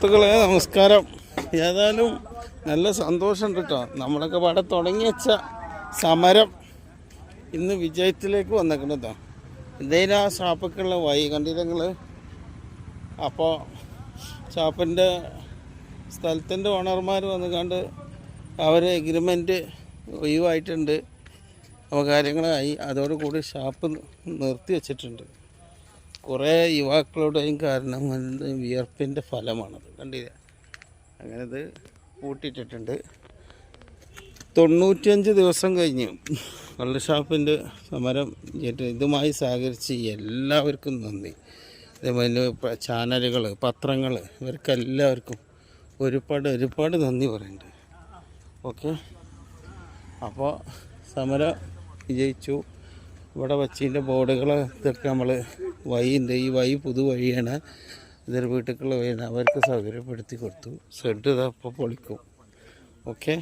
സുഹൃത്തുക്കളെ നമസ്കാരം. ഏതായാലും നല്ല സന്തോഷമുണ്ട് കേട്ടോ. നമ്മളൊക്കെ പാടെ തുടങ്ങി വെച്ച സമരം ഇന്ന് വിജയത്തിലേക്ക് വന്നേക്കണതാ. എന്തേലും ആ ഷാപ്പൊക്കെയുള്ള വഴി കണ്ടില്ല. അപ്പോൾ ഷാപ്പിൻ്റെ സ്ഥലത്തിൻ്റെ ഓണർമാർ വന്നുകൊണ്ട് അവർ എഗ്രിമെൻറ്റ് ഒഴിവായിട്ടുണ്ട്. അപ്പോൾ കാര്യങ്ങളായി. അതോടുകൂടി ഷാപ്പ് നിർത്തി വച്ചിട്ടുണ്ട്. കുറേ യുവാക്കളുടെയും കാരണം വിയർപ്പിൻ്റെ ഫലമാണത്. കണ്ടില്ല, അങ്ങനെ ഇത് പൂട്ടിയിട്ടിട്ടുണ്ട്. 95 ദിവസം കഴിഞ്ഞു കള്ളുഷാപ്പിൻ്റെ സമരം. ഇതുമായി സഹകരിച്ച് എല്ലാവർക്കും നന്ദി. അതേപോലെ ചാനലുകൾ, പത്രങ്ങൾ, ഇവർക്കെല്ലാവർക്കും ഒരുപാട് നന്ദി പറയുന്നുണ്ട്. ഓക്കെ, അപ്പോൾ സമരം വിജയിച്ചു. ഇവിടെ വച്ചതിൻ്റെ ബോർഡുകൾ ഇതൊക്കെ നമ്മൾ വഴിയുണ്ട്. ഈ വഴി പുതുവഴിയാണ്. ഇതൊരു വീട്ടിലേക്കുള്ള വഴിയാണ്. അവർക്ക് സൗകര്യപ്പെടുത്തി കൊടുത്തു. ഷെഡ് ഇതപ്പോൾ പൊളിക്കും. ഓക്കെ.